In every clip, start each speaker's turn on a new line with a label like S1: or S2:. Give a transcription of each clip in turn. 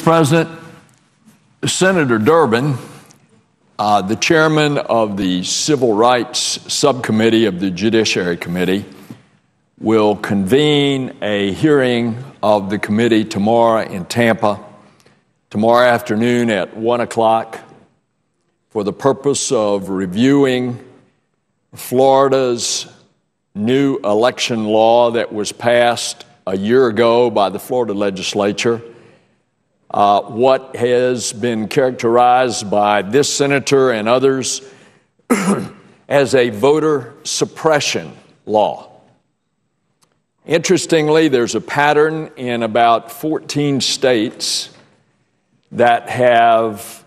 S1: President, Senator Durbin, the chairman of the Civil Rights Subcommittee of the Judiciary Committee, will convene a hearing of the committee tomorrow in Tampa, tomorrow afternoon at 1 o'clock, for the purpose of reviewing Florida's new election law that was passed a year ago by the Florida legislature. What has been characterized by this senator and others as a voter suppression law. Interestingly, there's a pattern in about 14 states that have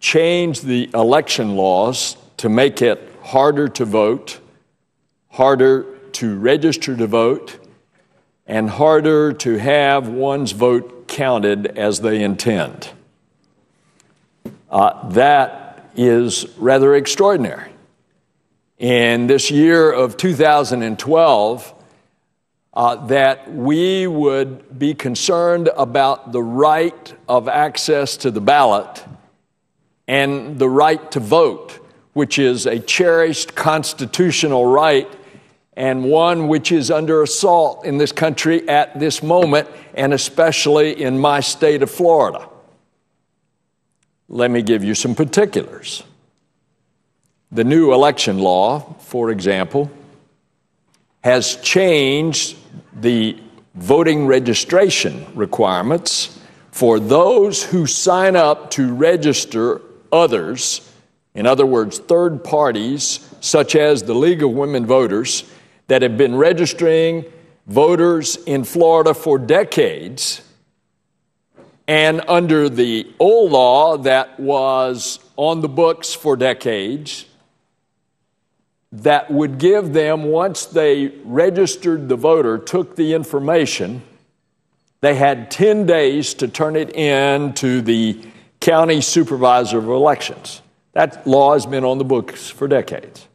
S1: changed the election laws to make it harder to vote, harder to register to vote, and harder to have one's vote counted as they intend. That is rather extraordinary. In this year of 2012, that we would be concerned about the right of access to the ballot and the right to vote, which is a cherished constitutional right and one which is under assault in this country at this moment, and especially in my state of Florida. Let me give you some particulars. The new election law, for example, has changed the voting registration requirements for those who sign up to register others, in other words, third parties, such as the League of Women Voters, that have been registering voters in Florida for decades. And under the old law that was on the books for decades, that would give them, once they registered the voter, took the information, they had 10 days to turn it in to the county supervisor of elections. That law has been on the books for decades.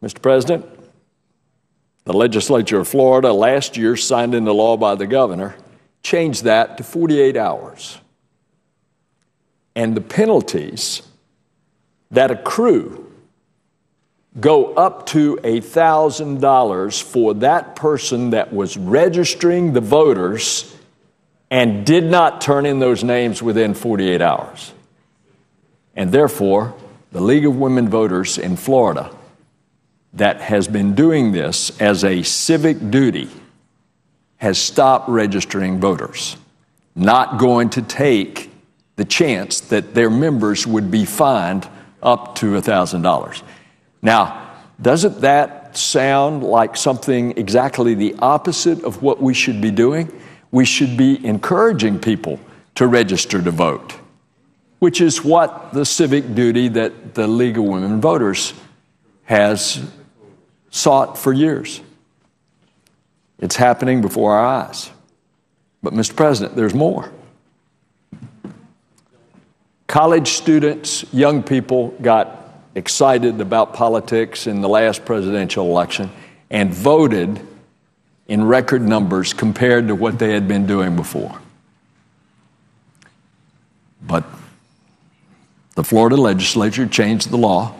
S1: Mr. President, the legislature of Florida last year signed into law by the governor, changed that to 48 hours. And the penalties that accrue go up to $1,000 for that person that was registering the voters and did not turn in those names within 48 hours. And therefore, the League of Women Voters in Florida that has been doing this as a civic duty has stopped registering voters, not going to take the chance that their members would be fined up to $1,000. Now, doesn't that sound like something exactly the opposite of what we should be doing? We should be encouraging people to register to vote, which is what the civic duty that the League of Women Voters has sought for years. It's happening before our eyes. But, Mr. President, there's more. College students, young people got excited about politics in the last presidential election and voted in record numbers compared to what they had been doing before. But the Florida legislature changed the law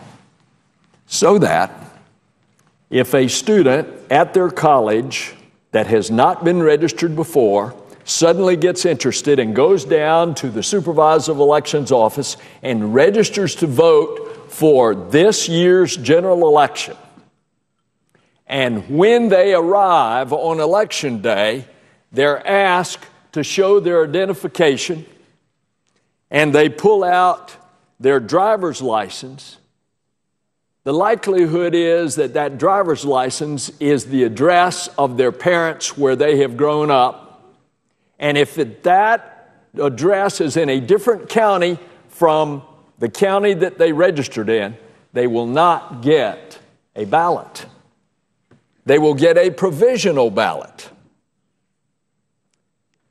S1: so that if a student at their college that has not been registered before suddenly gets interested and goes down to the supervisor of elections office and registers to vote for this year's general election, and when they arrive on election day, they're asked to show their identification, and they pull out their driver's license, the likelihood is that that driver's license is the address of their parents where they have grown up. And if that address is in a different county from the county that they registered in, they will not get a ballot. They will get a provisional ballot.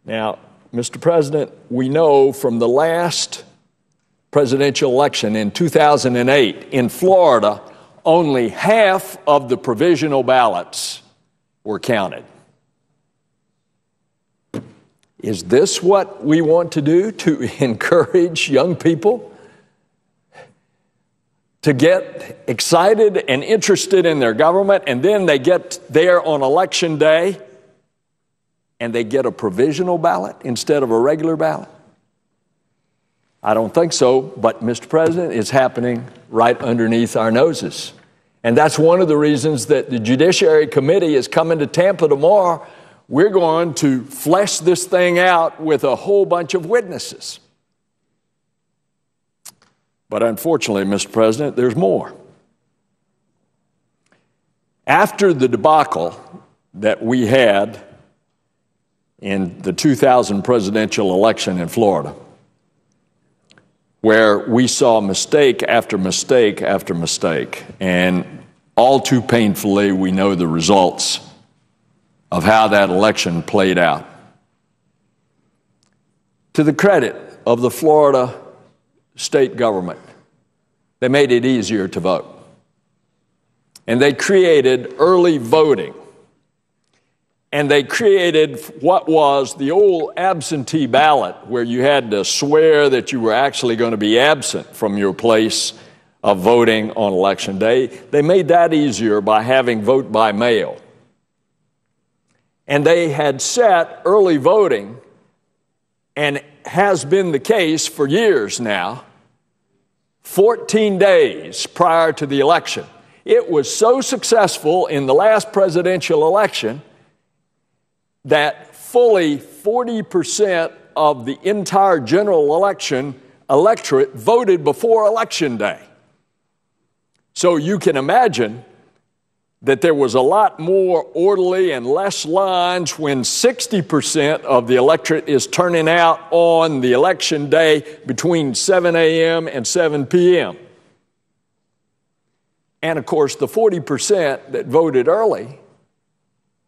S1: Now, Mr. President, we know from the last presidential election in 2008 in Florida, only half of the provisional ballots were counted. Is this what we want to do, to encourage young people to get excited and interested in their government, and then they get there on election day and they get a provisional ballot instead of a regular ballot? I don't think so, but Mr. President, it's happening right underneath our noses. And that's one of the reasons that the Judiciary Committee is coming to Tampa tomorrow. We're going to flesh this thing out with a whole bunch of witnesses. But unfortunately, Mr. President, there's more. After the debacle that we had in the 2000 presidential election in Florida, where we saw mistake after mistake after mistake, and all too painfully we know the results of how that election played out. To the credit of the Florida state government, they made it easier to vote. And they created early voting. And they created what was the old absentee ballot, where you had to swear that you were actually going to be absent from your place of voting on election day. They made that easier by having vote by mail. And they had set early voting, and has been the case for years now, 14 days prior to the election. It was so successful in the last presidential election that fully 40% of the entire general election electorate voted before Election Day. So you can imagine that there was a lot more orderly and less lines when 60% of the electorate is turning out on the election day between 7 a.m. and 7 p.m. And of course, the 40% that voted early,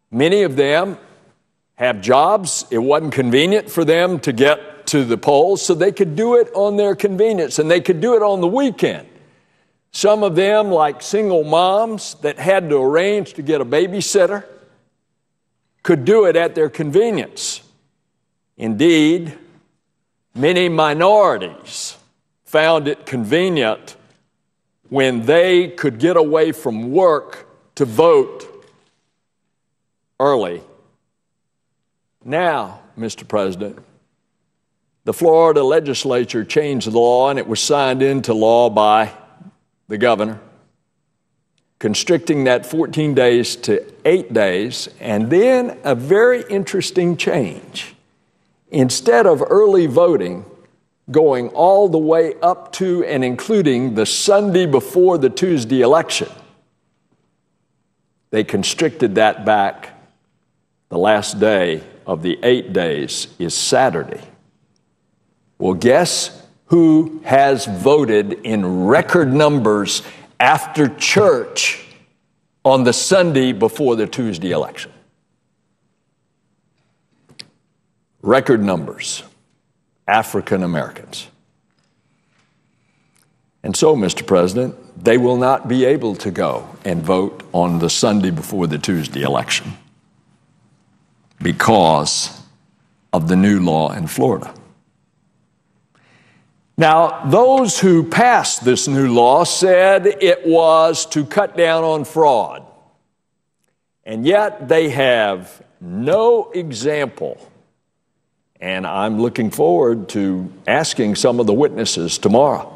S1: many of them have jobs. It wasn't convenient for them to get to the polls, so they could do it on their convenience, and they could do it on the weekend. Some of them, like single moms that had to arrange to get a babysitter, could do it at their convenience. Indeed, many minorities found it convenient when they could get away from work to vote early. Now, Mr. President, the Florida legislature changed the law, and it was signed into law by the governor, constricting that 14 days to 8 days, and then a very interesting change. Instead of early voting going all the way up to and including the Sunday before the Tuesday election, they constricted that back. The last day of the 8 days is Saturday. Well, guess who has voted in record numbers after church on the Sunday before the Tuesday election? Record numbers, African Americans. And so, Mr. President, they will not be able to go and vote on the Sunday before the Tuesday election because of the new law in Florida. Now, those who passed this new law said it was to cut down on fraud, and yet they have no example, and I'm looking forward to asking some of the witnesses tomorrow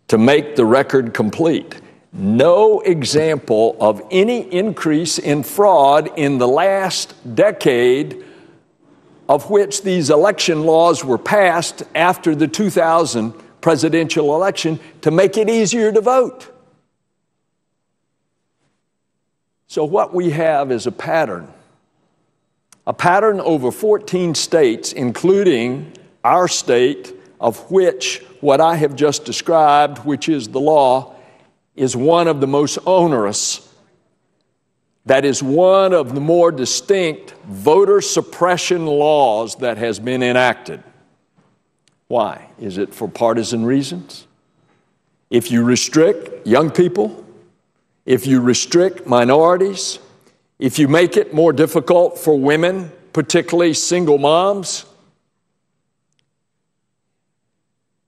S1: to make the record complete. No example of any increase in fraud in the last decade of which these election laws were passed after the 2000 presidential election to make it easier to vote. So what we have is a pattern over 14 states, including our state, of which what I have just described, which is the law, is one of the most onerous. That is one of the more distinct voter suppression laws that has been enacted. Why? Is it for partisan reasons? If you restrict young people, if you restrict minorities, if you make it more difficult for women particularly single moms?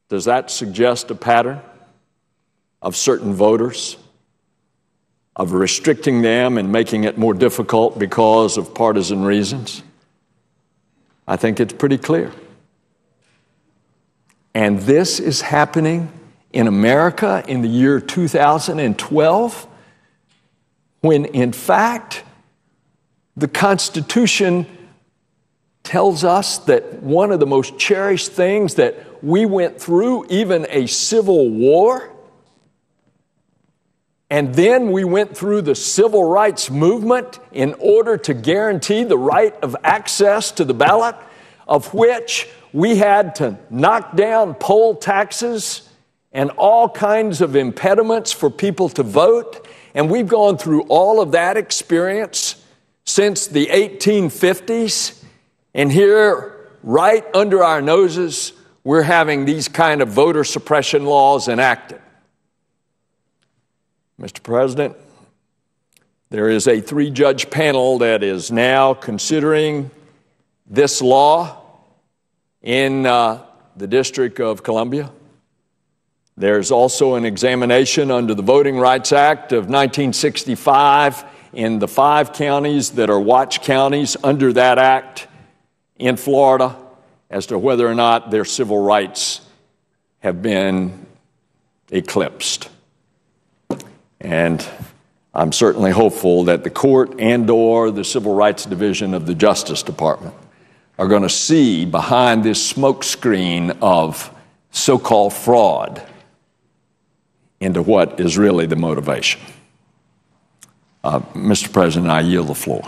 S1: Does that suggest a pattern of certain voters, of restricting them and making it more difficult because of partisan reasons? I think it's pretty clear. And this is happening in America in the year 2012, when in fact the Constitution tells us that one of the most cherished things that we went through, even a civil war, and then we went through the civil rights movement in order to guarantee the right of access to the ballot, of which we had to knock down poll taxes and all kinds of impediments for people to vote. And we've gone through all of that experience since the 1850s. And here, right under our noses, we're having these kind of voter suppression laws enacted. Mr. President, there is a 3-judge panel that is now considering this law in the District of Columbia. There's also an examination under the Voting Rights Act of 1965 in the 5 counties that are watch counties under that act in Florida as to whether or not their civil rights have been eclipsed. And I'm certainly hopeful that the court and/or the Civil Rights Division of the Justice Department are going to see behind this smokescreen of so-called fraud into what is really the motivation. Mr. President, I yield the floor.